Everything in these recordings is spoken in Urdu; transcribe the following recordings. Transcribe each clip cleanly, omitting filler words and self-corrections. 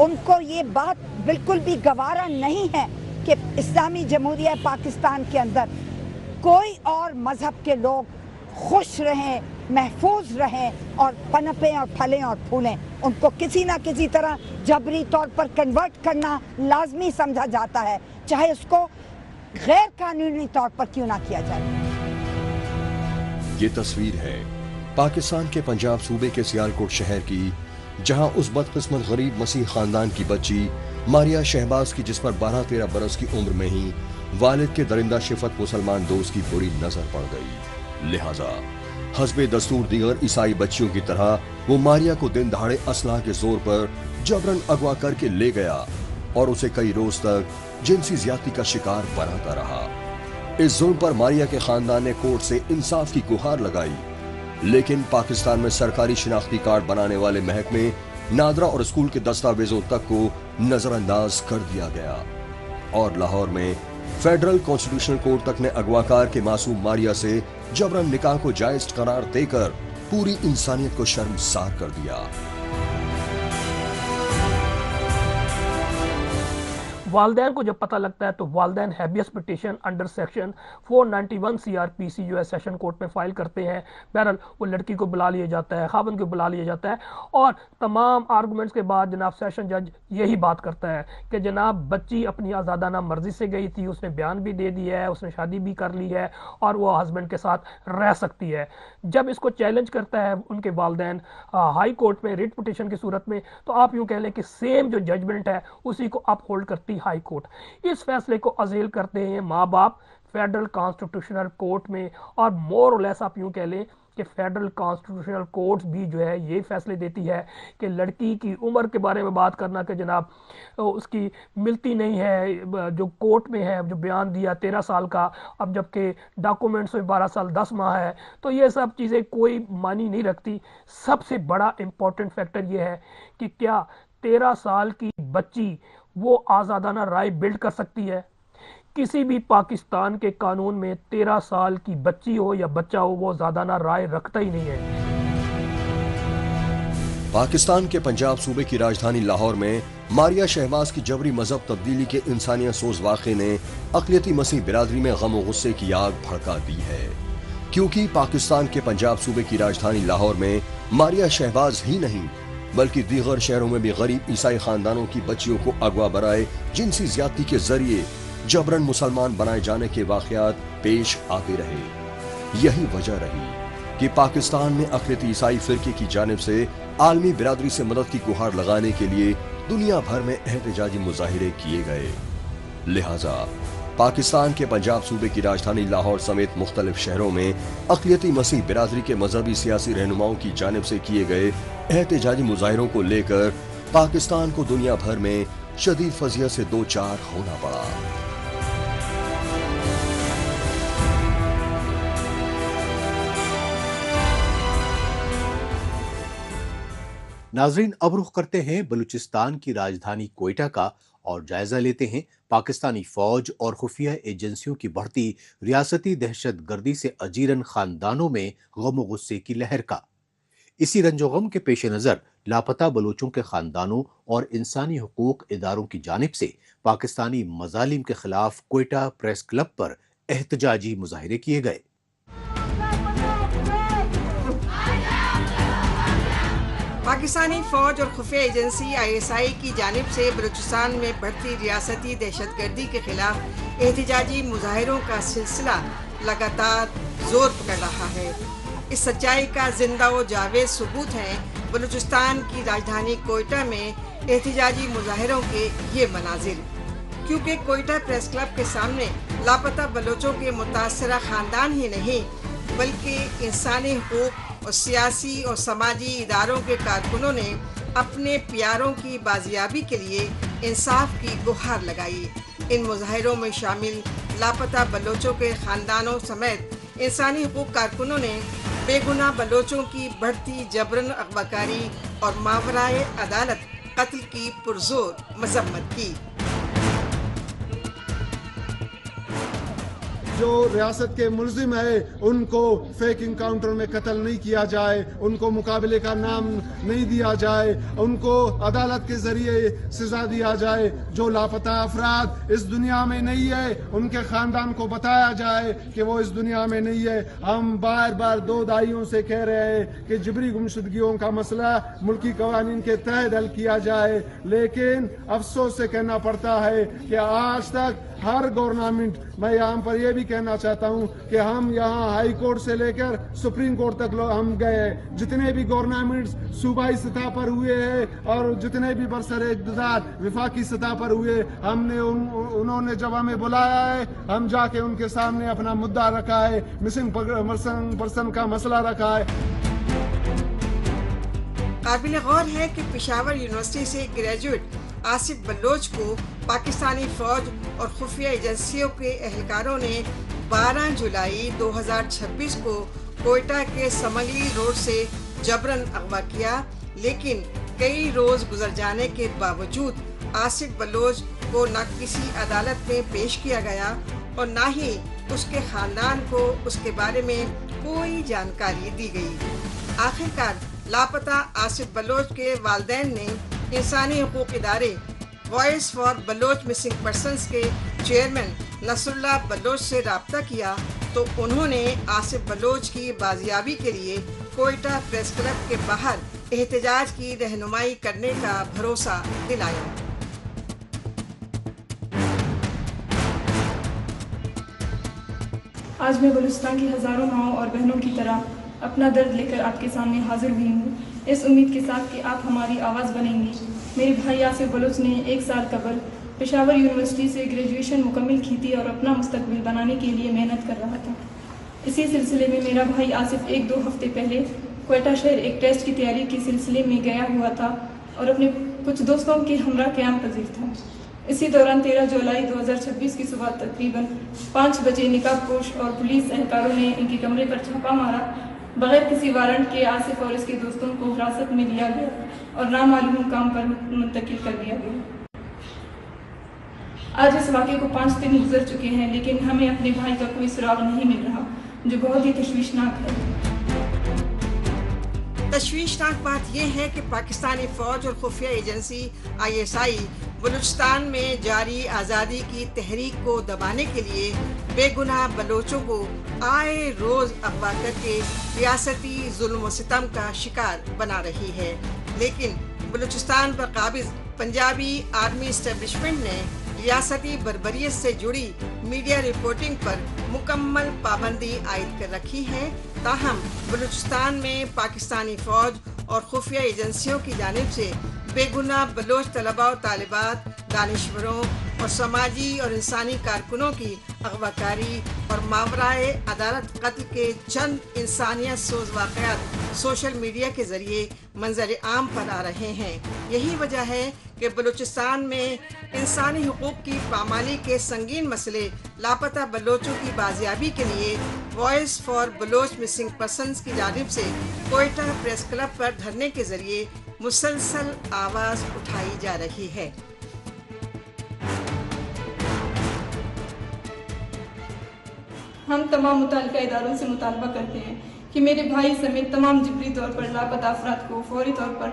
ان کو یہ بات بالکل بھی گوارا نہیں ہے کہ اسلامی جمہوریہ پاکستان کے اندر کوئی اور مذہب کے لوگ خوش رہیں، محفوظ رہیں اور پنپیں اور پھلیں اور پھولیں. ان کو کسی نہ کسی طرح جبری طور پر کنورٹ کرنا لازمی سمجھا جاتا ہے، چاہے اس کو غیر قانونی طور پر کیوں نہ کیا جائے. یہ تصویر ہے پاکستان کے پنجاب صوبے کے سیالکوٹ شہر کی، جہاں اس بدقسمت غریب مسیح خاندان کی بچی ماریہ شہباز کی، جس پر 12-13 برس کی عمر میں ہی والد کے درندہ شفت مسلمان دوست کی بری نظر پڑ گئی. لہذا حسب دستور دیگر عیسائی بچیوں کی طرح وہ ماریہ کو دن دہاڑے اسلحہ کے زور پر جبرن اغوا کر کے لے گیا اور اسے کئی روز تک جنسی زیادتی کا شکار بناتا رہا. اس ظلم پر ماریہ کے خاندان نے کورٹ سے انصاف کی گہار لگائی، لیکن پاکستان میں سرکاری شناختی کارڈ بنانے والے محکمے، نادرا اور اسکول کے دستاویزوں تک کو نظر انداز کر دیا گیا، اور لاہور میں فیڈرل کانسٹیٹیوشنل کورٹ تک نے اغواکار کے معصوم ماریہ سے جبرن نکاح کو جائز قرار دے کر پوری انسانیت کو شرمسار کر دیا. والدین کو جب پتہ لگتا ہے تو والدین ہیبیس پٹیشن انڈر سیکشن 491 CRPC جو ہے سیشن کورٹ میں فائل کرتے ہیں. بہرحال وہ لڑکی کو بلا لیا جاتا ہے، خاوند کو بلا لیا جاتا ہے، اور تمام آرگومنٹس کے بعد جناب سیشن جج یہی بات کرتا ہے کہ جناب بچی اپنی آزادانہ مرضی سے گئی تھی، اس نے بیان بھی دے دیا ہے، اس نے شادی بھی کر لی ہے اور وہ ہسبینڈ کے ساتھ رہ سکتی ہے. جب اس کو چیلنج کرتا ہے ان کے والدین ہائی کورٹ میں ریٹ پٹیشن کی صورت میں، تو آپ یوں کہہ لیں کہ سیم جو ججمنٹ ہے اسی کو اپ ہولڈ کرتی ہائی کورٹ. اس فیصلے کو ازیل کرتے ہیں ماں باپ فیڈرل کانسٹیٹیوشنل کورٹ میں، اور مور اور لیس آپ یوں کہہ لیں کہ فیڈرل کانسٹیٹیوشنل کورٹ بھی جو ہے یہ فیصلے دیتی ہے کہ لڑکی کی عمر کے بارے میں بات کرنا کہ جناب اس کی ملتی نہیں ہے، جو کورٹ میں ہے جو بیان دیا 13 سال کا، اب جبکہ ڈاکومنٹس میں 12 سال 10 ماہ ہے، تو یہ سب چیزیں کوئی معنی نہیں رکھتی. سب سے بڑا امپورٹنٹ فیکٹر یہ ہے کہ کیا 13 سال کی بچی وہ آزادانہ رائے بلڈ کر سکتی ہے؟ کسی بھی پاکستان کے قانون میں 13 سال کی بچی ہو یا بچہ ہو وہ آزادانہ رائے رکھتا ہی نہیں ہے. پاکستان کے پنجاب صوبے کی راجدھانی لاہور میں ماریہ شہباز کی جبری مذہب تبدیلی کے انسانیت سوز واقعے نے اقلیتی مسیح برادری میں غم و غصے کی آگ بھڑکا دی ہے، کیونکہ پاکستان کے پنجاب صوبے کی راجدھانی لاہور میں ماریہ شہباز ہی نہیں بلکہ دیگر شہروں میں بھی غریب عیسائی خاندانوں کی بچیوں کو اغوا برائے جنسی زیادتی کے ذریعے جبرن مسلمان بنائے جانے کے واقعات پیش آتے رہے. یہی وجہ رہی کہ پاکستان میں اقلیتی عیسائی فرقے کی جانب سے عالمی برادری سے مدد کی گہار لگانے کے لیے دنیا بھر میں احتجاجی مظاہرے کیے گئے. لہٰذا پاکستان کے پنجاب صوبے کی راجدھانی لاہور سمیت مختلف شہروں میں اقلیتی مسیح برادری کے مذہبی سیاسی رہنماؤں کی جانب سے کیے گئے احتجاجی مظاہروں کو لے کر پاکستان کو دنیا بھر میں شدید فضیحت سے دوچار ہونا پڑا. ناظرین، اب رخ کرتے ہیں بلوچستان کی راجدھانی کوئٹہ کا اور جائزہ لیتے ہیں پاکستانی فوج اور خفیہ ایجنسیوں کی بڑھتی ریاستی دہشت گردی سے اجیرن خاندانوں میں غم و غصے کی لہر کا. اسی رنج و غم کے پیش نظر لاپتہ بلوچوں کے خاندانوں اور انسانی حقوق اداروں کی جانب سے پاکستانی مظالم کے خلاف کوئٹہ پریس کلب پر احتجاجی مظاہرے کیے گئے. پاکستانی فوج اور خفیہ ایجنسی ISI کی جانب سے بلوچستان میں بڑھتی ریاستی دہشت گردی کے خلاف احتجاجی مظاہروں کا سلسلہ لگاتار زور پکڑ رہا ہے. اس سچائی کا زندہ و جاوید ثبوت ہے بلوچستان کی راجدھانی کوئٹہ میں احتجاجی مظاہروں کے یہ مناظر، کیونکہ کوئٹہ پریس کلب کے سامنے لاپتہ بلوچوں کے متاثرہ خاندان ہی نہیں بلکہ انسانی حقوق اور سیاسی اور سماجی اداروں کے کارکنوں نے اپنے پیاروں کی بازیابی کے لیے انصاف کی گہار لگائی. ان مظاہروں میں شامل لاپتہ بلوچوں کے خاندانوں سمیت انسانی حقوق کارکنوں نے بے گناہ بلوچوں کی بڑھتی جبرن اغواکاری اور ماورائے عدالت قتل کی پرزور مذمت کی. جو ریاست کے ملزم ہے ان کو فیک انکاؤنٹر میں قتل نہیں کیا جائے، ان کو مقابلے کا نام نہیں دیا جائے، ان کو عدالت کے ذریعے سزا دیا جائے۔ جو لاپتہ افراد اس دنیا میں نہیں ہے ان کے خاندان کو بتایا جائے کہ وہ اس دنیا میں نہیں ہے۔ ہم بار بار 2 دہائیوں سے کہہ رہے ہیں کہ جبری گمشدگیوں کا مسئلہ ملکی قوانین کے تحت حل کیا جائے، لیکن افسوس سے کہنا پڑتا ہے کہ آج تک ہر گورنمنٹ، میں یہاں پر یہ بھی کہنا چاہتا ہوں کہ ہم یہاں ہائی کورٹ سے لے کر سپریم کورٹ تک ہم گئے، جتنے بھی گورنمنٹس صوبائی سطح پر ہوئے ہیں اور جتنے بھی برسر اقتدار وفاقی سطح پر ہوئے، ہم نے انہوں نے جب ہمیں بلایا ہے ہم جا کے ان کے سامنے اپنا مدعا رکھا ہے، مسنگ پرسن کا مسئلہ رکھا ہے۔ قابل غور ہے کہ پشاور یونیورسٹی سے گریجویٹ آصف بلوچ کو پاکستانی فوج اور خفیہ ایجنسیوں کے اہلکاروں نے 12 جولائی 2026 کو کوئٹہ کے سمنگلی روڈ سے جبراً اغوا کیا، لیکن کئی روز گزر جانے کے باوجود آصف بلوچ کو نہ کسی عدالت میں پیش کیا گیا اور نہ ہی اس کے خاندان کو اس کے بارے میں کوئی جانکاری دی گئی۔ آخرکار لاپتہ آصف بلوچ کے والدین نے انسانی حقوق ادارے voice for Baloch missing persons کے چیئرمین نصر اللہ بلوچ سے رابطہ کیا تو انہوں نے آصف بلوچ کی بازیابی کے لیے کوئٹہ پریس کلب کے باہر احتجاج کی رہنمائی کرنے کا بھروسہ دلایا۔ آج میں بلوچستان کی ہزاروں ماؤں اور بہنوں کی طرح اپنا درد لے کر آپ کے سامنے حاضر ہوئی ہوں، اس امید کے ساتھ کہ آپ ہماری آواز بنیں گی۔ میرے بھائی آصف بلوچ نے 1 سال قبل پشاور یونیورسٹی سے گریجویشن مکمل کی تھی اور اپنا مستقبل بنانے کے لیے محنت کر رہا تھا۔ اسی سلسلے میں میرا بھائی آصف 1-2 ہفتے پہلے کوئٹہ شہر ایک ٹیسٹ کی تیاری کے سلسلے میں گیا ہوا تھا اور اپنے کچھ دوستوں کے ہمراہ قیام پذیر تھا۔ اسی دوران 13 جولائی 2026 کی صبح تقریباً 5 بجے نقاب پوش اور پولیس اہلکاروں نے ان کے کمرے پر چھاپا مارا۔ بغیر کسی وارنٹ کے آصف اور اس کے دوستوں کو حراست میں لیا گیا اور نامعلوم مقام پر منتقل کر دیا گیا۔ آج اس واقعے کو 5 دن گزر چکے ہیں، لیکن ہمیں اپنے بھائی کا کوئی سراغ نہیں مل رہا، جو بہت ہی تشویشناک ہے۔ تشویشناک بات یہ ہے کہ پاکستانی فوج اور خفیہ ایجنسی ISI بلوچستان میں جاری آزادی کی تحریک کو دبانے کے لیے بے گناہ بلوچوں کو آئے روز اغوا کر کے ریاستی ظلم و ستم کا شکار بنا رہی ہے، لیکن بلوچستان پر قابض پنجابی آرمی اسٹیبلشمنٹ نے ریاستی بربریت سے جڑی میڈیا رپورٹنگ پر مکمل پابندی عائد کر رکھی ہے۔ تاہم بلوچستان میں پاکستانی فوج اور خفیہ ایجنسیوں کی جانب سے بے گناہ بلوچ طلباء و طالبات، دانشوروں اور سماجی اور انسانی کارکنوں کی اغوا کاری اور ماورائے عدالت قتل کے چند انسانیت سوز واقعات سوشل میڈیا کے ذریعے منظر عام پر آ رہے ہیں۔ یہی وجہ ہے کہ بلوچستان میں انسانی حقوق کی پامالی کے سنگین مسئلے لاپتہ بلوچوں کی بازیابی کے لیے voice for Baloch missing persons کی جانب سے کوئٹہ پریس کلب پر دھرنے کے ذریعے مسلسل آواز اٹھائی جا رہی ہے۔ ہم تمام متعلقہ اداروں سے مطالبہ کرتے ہیں کہ میرے بھائی سمیت تمام جبری طور پر لاپتہ افراد کو فوری طور پر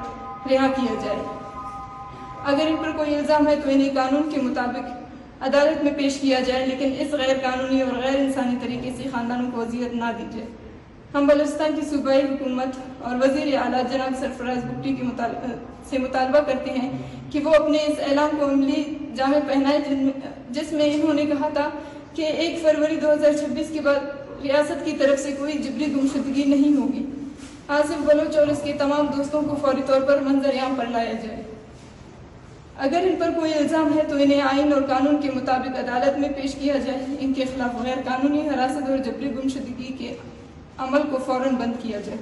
رہا کیا جائے۔ اگر ان پر کوئی الزام ہے تو انہیں قانون کے مطابق عدالت میں پیش کیا جائے، لیکن اس غیر قانونی اور غیر انسانی طریقے سے خاندانوں کو اذیت نہ دی جائے۔ ہم بلوچستان کی صوبائی حکومت اور وزیر اعلیٰ جناب سرفراز بگٹی سے مطالبہ کرتے ہیں کہ وہ اپنے اس اعلان کو عملی جامہ پہنائے جس میں انہوں نے کہا تھا کہ 1 فروری 2026 کے بعد ریاست کی طرف سے کوئی جبری گمشدگی نہیں ہوگی۔ آصف بلوچ اور اس کے تمام دوستوں کو فوری طور پر منظر عام پر لایا جائے۔ اگر ان پر کوئی الزام ہے تو انہیں آئین اور قانون کے مطابق عدالت میں پیش کیا جائے۔ ان کے خلاف غیر قانونی حراست اور جبری گمشدگی کے عمل کو فوراً بند کیا جائے۔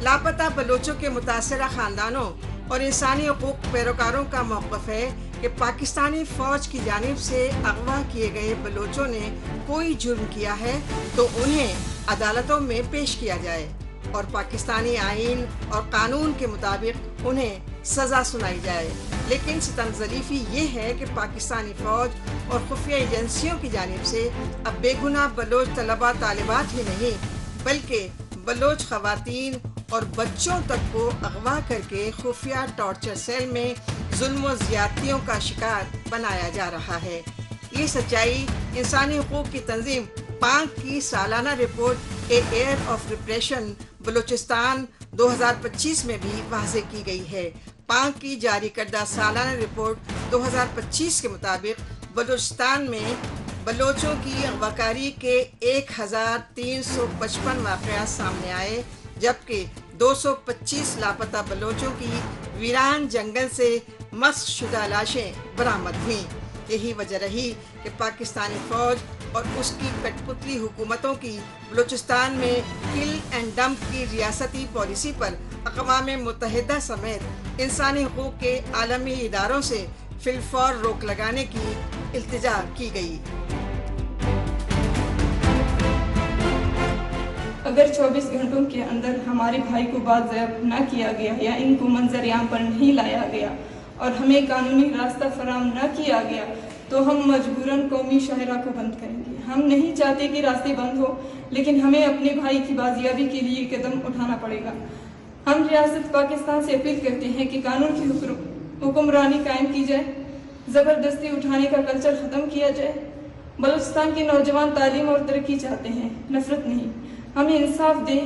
لاپتہ بلوچوں کے متاثرہ خاندانوں اور انسانی حقوق پیروکاروں کا موقف ہے کہ پاکستانی فوج کی جانب سے اغوا کیے گئے بلوچوں نے کوئی جرم کیا ہے تو انہیں عدالتوں میں پیش کیا جائے اور پاکستانی آئین اور قانون کے مطابق انہیں سزا سنائی جائے، لیکن ستم ظریفی یہ ہے کہ پاکستانی فوج اور خفیہ ایجنسیوں کی جانب سے اب بے گناہ بلوچ طلبہ طالبات ہی نہیں بلکہ بلوچ خواتین اور بچوں تک کو اغوا کر کے خفیہ ٹارچر سیل میں ظلم و زیادتیوں کا شکار بنایا جا رہا ہے۔ یہ سچائی انسانی حقوق کی تنظیم پانک کی سالانہ report a year of repression Balochistan 2025 میں بھی واضح کی گئی ہے۔ پانک کی جاری کردہ سالانہ رپورٹ 2025 کے مطابق بلوچستان میں بلوچوں کی اغواکاری کے 1355 واقعات سامنے آئے، جبکہ 225 لاپتہ بلوچوں کی ویران جنگل سے مسخ شدہ لاشیں برآمد ہوئیں۔ یہی وجہ رہی کہ پاکستانی فوج اور اس کی کٹ پتلی حکومتوں کی بلوچستان میں کل اینڈ ڈمپ کی ریاستی پالیسی پر اقوام متحدہ سمیت انسانی حقوق کے عالمی اداروں سے فی الفور روک لگانے کی التجا کی گئی۔ اگر 24 گھنٹوں کے اندر ہمارے بھائی کو بازیاب نہ کیا گیا یا ان کو منظر عام پر نہیں لایا گیا اور ہمیں قانونی راستہ فراہم نہ کیا گیا تو ہم مجبوراً قومی شاہراہ کو بند کریں گے۔ ہم نہیں چاہتے کہ راستے بند ہو، لیکن ہمیں اپنے بھائی کی بازیابی کے لیے قدم اٹھانا پڑے گا۔ ہم ریاست پاکستان سے اپیل کرتے ہیں کہ قانون کی حکمرانی قائم کی جائے، زبردستی اٹھانے کا کلچر ختم کیا جائے۔ بلوچستان کے نوجوان تعلیم اور ترقی چاہتے ہیں، نفرت نہیں۔ ہمیں انصاف دیں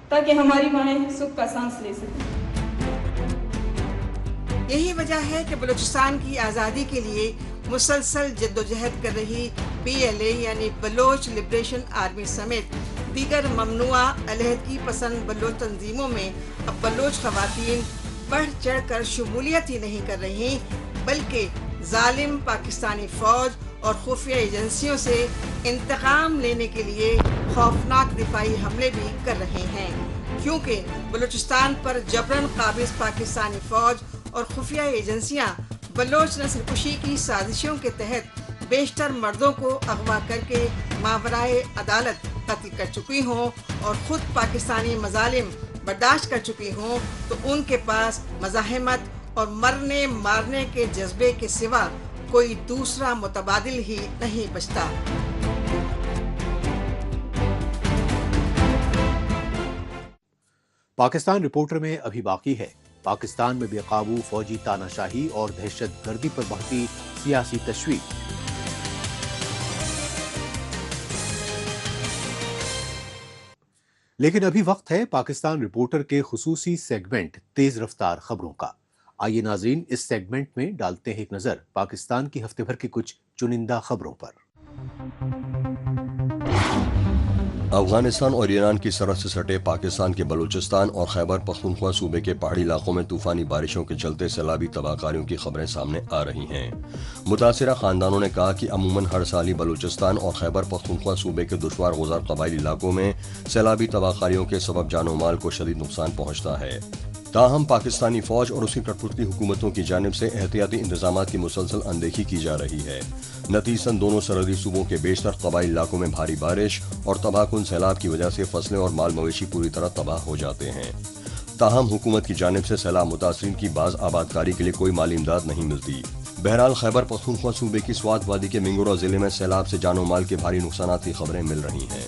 تاکہ ہماری مائیں سکھ کا سانس لے سکیں۔ یہی وجہ ہے کہ بلوچستان کی آزادی کے لیے مسلسل جدوجہد کر رہی PLA یعنی بلوچ لبریشن آرمی سمیت دیگر ممنوعہ علیحدگی پسند بلوچ تنظیموں میں اب بلوچ خواتین بڑھ چڑھ کر شمولیت ہی نہیں کر رہی بلکہ ظالم پاکستانی فوج اور خفیہ ایجنسیوں سے انتقام لینے کے لیے خوفناک دفاعی حملے بھی کر رہے ہیں، کیونکہ بلوچستان پر جبراً قابض پاکستانی فوج اور خفیہ ایجنسیاں بلوچ نسل کشی کی سازشوں کے تحت بیشتر مردوں کو اغوا کر کے ماورائے عدالت قتل کر چکی ہوں اور خود پاکستانی مظالم برداشت کر چکی ہوں، تو ان کے پاس مزاحمت اور مرنے مارنے کے جذبے کے سوا کوئی دوسرا متبادل ہی نہیں بچتا۔ پاکستان رپورٹر میں ابھی باقی ہے پاکستان میں بے قابو فوجی تاناشاہی اور دہشت گردی پر بڑھتی سیاسی تشویش۔ لیکن ابھی وقت ہے پاکستان رپورٹر کے خصوصی سیگمنٹ تیز رفتار خبروں کا۔ آئیے ناظرین، اس سیگمنٹ میں ڈالتے ہیں ایک نظر پاکستان کی ہفتے بھر کی کچھ چنندہ خبروں پر۔ افغانستان اور ایران کی سرحد سے سٹے پاکستان کے بلوچستان اور خیبر پختونخوا صوبے کے پہاڑی علاقوں میں طوفانی بارشوں کے چلتے سیلابی تباہ کاریوں کی خبریں سامنے آ رہی ہیں۔ متاثرہ خاندانوں نے کہا کہ عموماً ہر سال ہی بلوچستان اور خیبر پختونخوا صوبے کے دشوار گزار قبائلی علاقوں میں سیلابی تباہ کاریوں کے سبب جان و مال کو شدید نقصان پہنچتا ہے۔ تاہم پاکستانی فوج اور اس کی کٹپتلی حکومتوں کی جانب سے احتیاطی انتظامات کی مسلسل اندیکھی کی جا رہی ہے۔ نتیجتاً دونوں سرحدی صوبوں کے بیشتر قبائلی علاقوں میں بھاری بارش اور تباہ کن سیلاب کی وجہ سے فصلیں اور مال مویشی پوری طرح تباہ ہو جاتے ہیں۔ تاہم حکومت کی جانب سے سیلاب متاثرین کی باز آبادکاری کے لیے کوئی مالی امداد نہیں ملتی۔ بہرحال خیبر پختونخوا صوبے کی سوات وادی کے منگورا ضلع میں سیلاب سے جان و مال کے بھاری نقصانات کی خبریں مل رہی ہیں۔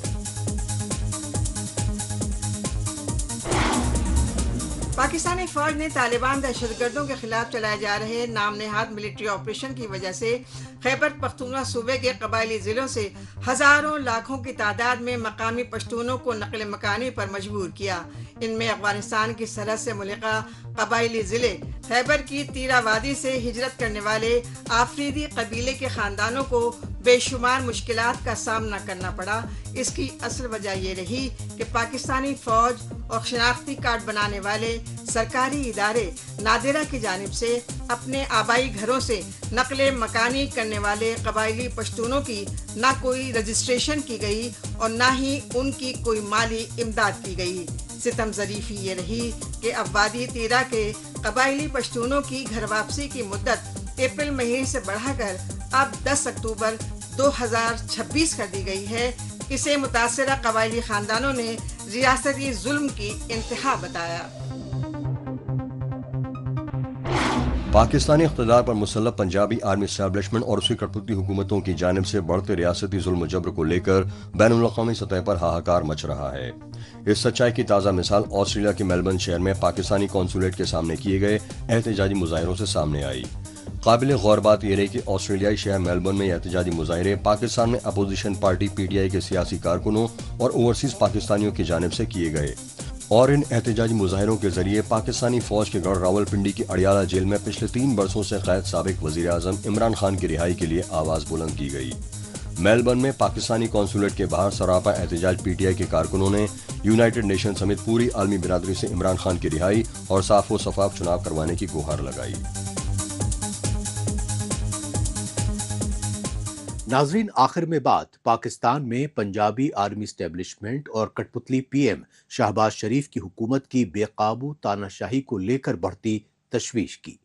پاکستانی فوج نے طالبان دہشت گردوں کے خلاف چلائے جا رہے نام نہاد ملٹری آپریشن کی وجہ سے خیبر پختونخوا صوبے کے قبائلی ضلعوں سے ہزاروں لاکھوں کی تعداد میں مقامی پشتونوں کو نقل مکانی پر مجبور کیا۔ ان میں افغانستان کی سرحد سے ملحقہ قبائلی ضلع خیبر کی تیرا وادی سے ہجرت کرنے والے آفریدی قبیلے کے خاندانوں کو بے شمار مشکلات کا سامنا کرنا پڑا۔ اس کی اصل وجہ یہ رہی کہ پاکستانی فوج اور شناختی کارڈ بنانے والے سرکاری ادارے نادرہ کی جانب سے اپنے آبائی گھروں سے نقل مکانی کرنے والے قبائلی پشتونوں کی نہ کوئی رجسٹریشن کی گئی اور نہ ہی ان کی کوئی مالی امداد کی گئی۔ ستم ظریفی یہ رہی کہ اب وادی تیرا کے قبائلی پشتونوں کی گھر واپسی کی مدت اپریل مہینے سے بڑھا کر اب 10 اکتوبر 2026 کر دی گئی ہے۔ اسے متاثرہ قبائلی خاندانوں نے ریاستی ظلم کی انتہا بتایا۔ پاکستانی اقتدار پر مسلح پنجابی آرمی اسٹیبلشمنٹ اور اس کی کٹپوتی حکومتوں کی جانب سے بڑھتے ریاستی ظلم و جبر کو لے کر بین الاقوامی سطح پر ہاہاکار مچ رہا ہے۔ اس سچائی کی تازہ مثال آسٹریلیا کے میلبرن شہر میں پاکستانی قونصلیٹ کے سامنے کیے گئے احتجاجی مظاہروں سے سامنے آئی۔ قابل غور بات یہ رہی کہ آسٹریلیائی شہر میلبرن میں احتجاجی مظاہرے پاکستان میں opposition party P T I کے سیاسی کارکنوں اور اوورسیز پاکستانیوں کی جانب سے کیے گئے، اور ان احتجاجی مظاہروں کے ذریعے پاکستانی فوج کے گڑھ راولپنڈی کی اڈیالہ جیل میں پچھلے 3 برسوں سے قید سابق وزیر اعظم عمران خان کی رہائی کے لیے آواز بلند کی گئی۔ میلبرن میں پاکستانی قونصلیٹ کے باہر سراپا احتجاج پی ٹی آئی کے کارکنوں نے یونائیٹڈ نیشن سمیت پوری عالمی برادری سے عمران خان کی رہائی اور صاف و شفاف چناو کروانے کی گہار لگائی۔ ناظرین، آخر میں بات پاکستان میں پنجابی آرمی اسٹیبلشمنٹ اور کٹپتلی پی ایم شہباز شریف کی حکومت کی بے قابو تاناشاہی کو لے کر بڑھتی تشویش کی۔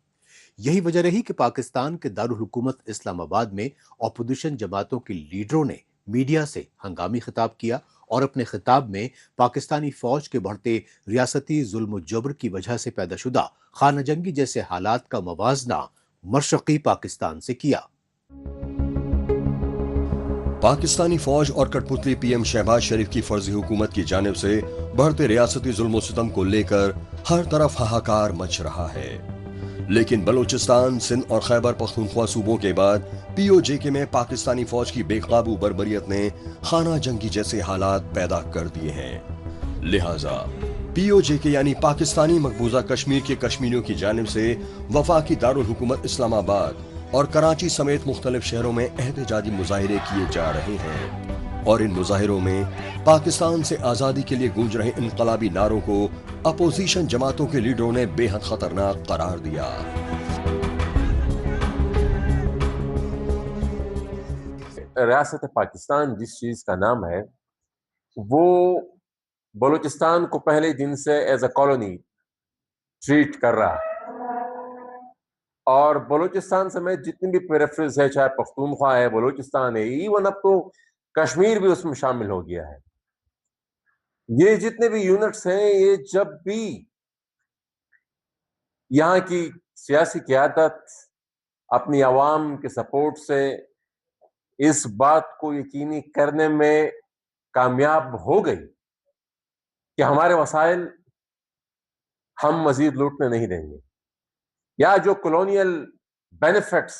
یہی وجہ رہی کہ پاکستان کے دارالحکومت اسلام آباد میں اپوزیشن جماعتوں کے لیڈروں نے میڈیا سے ہنگامی خطاب کیا اور اپنے خطاب میں پاکستانی فوج کے بڑھتے ریاستی ظلم و جبر کی وجہ سے پیدا شدہ خانہ جنگی جیسے حالات کا موازنہ مشرقی پاکستان سے کیا۔ پاکستانی فوج اور کٹپتلی پی ایم شہباز شریف کی فرضی حکومت کی جانب سے بڑھتے ریاستی ظلم و ستم کو لے کر ہر طرف ہاہاکار مچ رہا ہے، لیکن بلوچستان، سندھ اور خیبر پختونخوا صوبوں کے بعد پی او جے کے میں پاکستانی فوج کی بے قابو بربریت نے خانہ جنگی جیسے حالات پیدا کر دیے ہیں۔ لہٰذا پی او جے کے یعنی پاکستانی مقبوضہ کشمیر کے کشمیریوں کی جانب سے وفاقی دارالحکومت اسلام آباد اور کراچی سمیت مختلف شہروں میں احتجاجی مظاہرے کیے جا رہے ہیں، اور ان مظاہروں میں پاکستان سے آزادی کے لیے گونج رہے انقلابی نعروں کو اپوزیشن جماعتوں کے لیڈروں نے بے حد خطرناک قرار دیا۔ ریاست پاکستان جس چیز کا نام ہے وہ بلوچستان کو پہلے دن سے ایز اے کالونی ٹریٹ کر رہا ہے، اور بلوچستان سمیت جتنی بھی پیریفریز ہے، چاہے پختونخوا ہے، بلوچستان ہے، ایون اب تو کشمیر بھی اس میں شامل ہو گیا ہے۔ یہ جتنے بھی یونٹس ہیں، یہ جب بھی یہاں کی سیاسی قیادت اپنی عوام کے سپورٹ سے اس بات کو یقینی کرنے میں کامیاب ہو گئی کہ ہمارے وسائل ہم مزید لوٹنے نہیں دیں گے، یا جو کولونیل بینیفٹس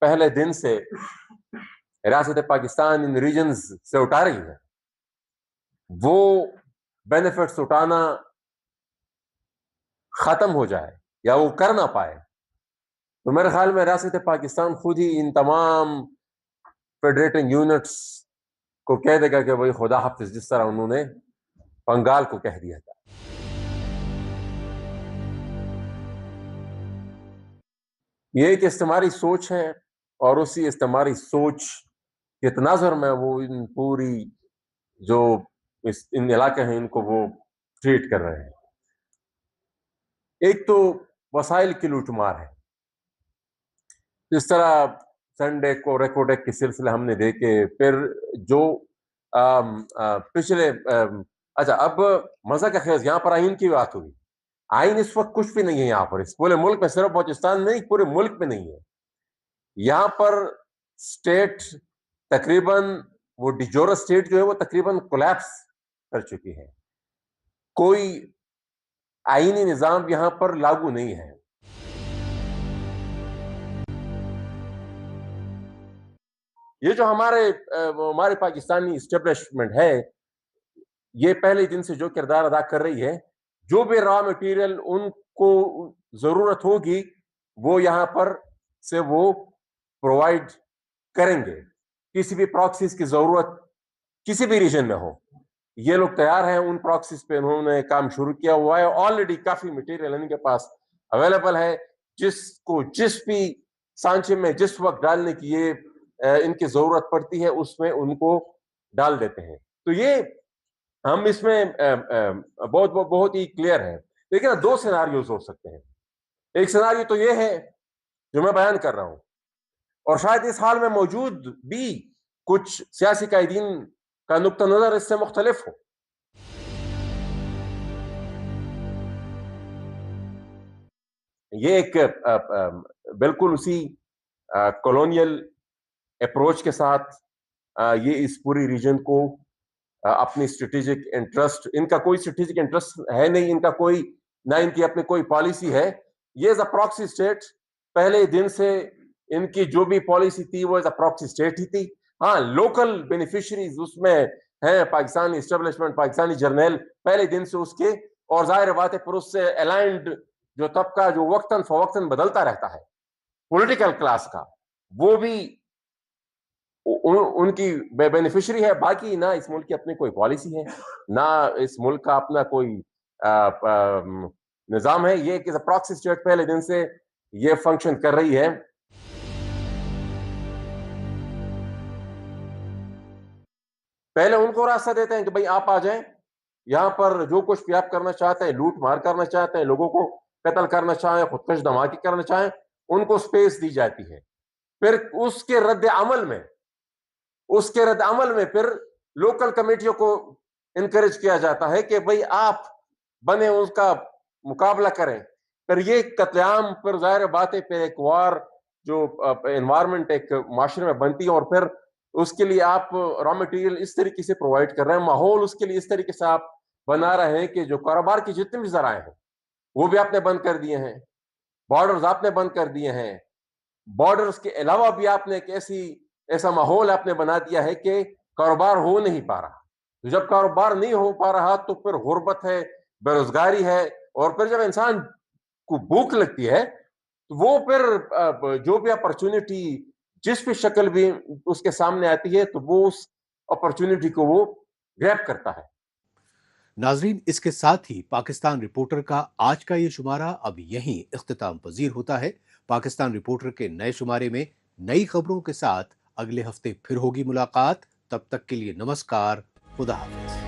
پہلے دن سے ریاست پاکستان ان ریجنز سے اٹھا رہی ہے، وہ بینیفٹس اٹھانا ختم ہو جائے یا وہ کر نہ پائے، تو میرے خیال میں ریاست پاکستان خود ہی ان تمام فیڈریٹنگ یونٹس کو کہہ دے گا کہ وہی خدا حافظ، جس طرح انہوں نے بنگال کو کہہ دیا تھا۔ یہ ایک استعماری سوچ ہے، اور اسی استعماری سوچ کے تناظر میں وہ ان پوری جو ان علاقے ہیں ان کو وہ ٹریٹ کر رہے ہیں۔ ایک تو وسائل کی لوٹ مار ہے، اس طرح سنڈے کو ریکوڈیک کے سلسلے ہم نے دیکھے، پھر جو پچھلے اچھا اب مزہ کا خیز یہاں پر آئین کی بات ہوئی۔ آئین اس وقت کچھ بھی نہیں ہے یہاں پر، اس پورے ملک میں، صرف بلوچستان میں نہیں، پورے ملک میں نہیں ہے۔ یہاں پر اسٹیٹ تقریباً وہ ڈیجورا اسٹیٹ جو ہے وہ تقریباً کولیپس کر چکی ہے، کوئی آئینی نظام یہاں پر لاگو نہیں ہے۔ یہ جو ہمارے پاکستانی اسٹیبلشمنٹ ہے، یہ پہلے دن سے جو کردار ادا کر رہی ہے، جو بھی را مٹیریل ان کو ضرورت ہوگی وہ یہاں پر سے وہ پرووائڈ کریں گے۔ کسی بھی پراکسیز کی ضرورت کسی بھی ریجن میں ہو، یہ لوگ تیار ہیں، ان پراکسیز پہ انہوں نے کام شروع کیا ہوا ہے، آلریڈی کافی مٹیریل ان کے پاس اویلیبل ہے، جس کو جس بھی سانچے میں جس وقت ڈالنے کی یہ ان کی ضرورت پڑتی ہے اس میں ان کو ڈال دیتے ہیں۔ تو یہ ہم اس میں بہت ہی کلیئر ہے، لیکن 2 سیناریوز ہو سکتے ہیں۔ ایک سیناریو تو یہ ہے جو میں بیان کر رہا ہوں، اور شاید اس حال میں موجود بھی کچھ سیاسی قائدین کا نقطہ نظر اس سے مختلف ہو۔ یہ ایک بالکل اسی کولونیل اپروچ کے ساتھ یہ اس پوری ریجن کو اپنی اسٹریٹجک انٹرسٹ، ان کا کوئی اسٹریٹجک انٹرسٹ ہے نہیں، ان کا کوئی نہ ان کی اپنی کوئی پالیسی ہے، یہ ایز اے پراکسی اسٹیٹ پہلے دن سے ان کی جو بھی پالیسی تھی وہ ایز اے پراکسی اسٹیٹ ہی تھی. ہاں لوکل بینیفیشریز اس میں ہیں، پاکستانی اسٹیبلشمنٹ، پاکستانی جرنیل پہلے دن سے اس کے، اور ظاہر بات ہے پھر اس سے الائنڈ جو طبقہ جو وقتاً فوقتاً بدلتا رہتا ہے پولیٹیکل کلاس کا، وہ بھی ان کی بینیفیشری ہے. باقی نہ اس ملک کی اپنی کوئی پالیسی ہے، نہ اس ملک کا اپنا کوئی نظام ہے. یہ کہ پراکسی اسٹیٹ پہلے دن سے یہ فنکشن کر رہی ہے. پہلے ان کو راستہ دیتے ہیں کہ بھئی آپ آ جائیں یہاں پر، جو کچھ بھی آپ کرنا چاہتے ہیں، لوٹ مار کرنا چاہتے ہیں، لوگوں کو قتل کرنا چاہیں، خودکش دھماکے کرنا چاہیں، ان کو سپیس دی جاتی ہے. پھر اس کے رد عمل میں پھر لوکل کمیٹیوں کو انکریج کیا جاتا ہے کہ بھئی آپ بنے اس کا مقابلہ کریں. پھر یہ قتل عام، پھر ظاہر بات ہے پھر ایک وار جو انوائرمنٹ ایک معاشرے میں بنتی ہے، اور پھر اس کے لیے آپ را مٹیریل اس طریقے سے پرووائڈ کر رہے ہیں، ماحول اس کے لیے اس طریقے سے آپ بنا رہے ہیں کہ جو کاروبار کی جتنے بھی ذرائع ہیں وہ بھی آپ نے بند کر دیے ہیں، بارڈرز آپ نے بند کر دیے ہیں. بارڈرز کے علاوہ بھی آپ نے ایک ایسا ماحول آپ نے بنا دیا ہے کہ کاروبار ہو نہیں پا رہا. جب کاروبار نہیں ہو پا رہا تو پھر غربت ہے، بے روزگاری ہے، اور پھر جب انسان کو بھوک لگتی ہے تو وہ پھر جو بھی اپرچونٹی جس بھی شکل بھی اس کے سامنے آتی ہے تو وہ اس اپرچونٹی کو وہ گریب کرتا ہے. ناظرین، اس کے ساتھ ہی پاکستان رپورٹر کا آج کا یہ شمارہ اب یہیں اختتام پذیر ہوتا ہے. پاکستان رپورٹر کے نئے شمارے میں نئی خبروں کے ساتھ اگلے ہفتے پھر ہوگی ملاقات. تب تک کے لیے نمسکار، خدا حافظ.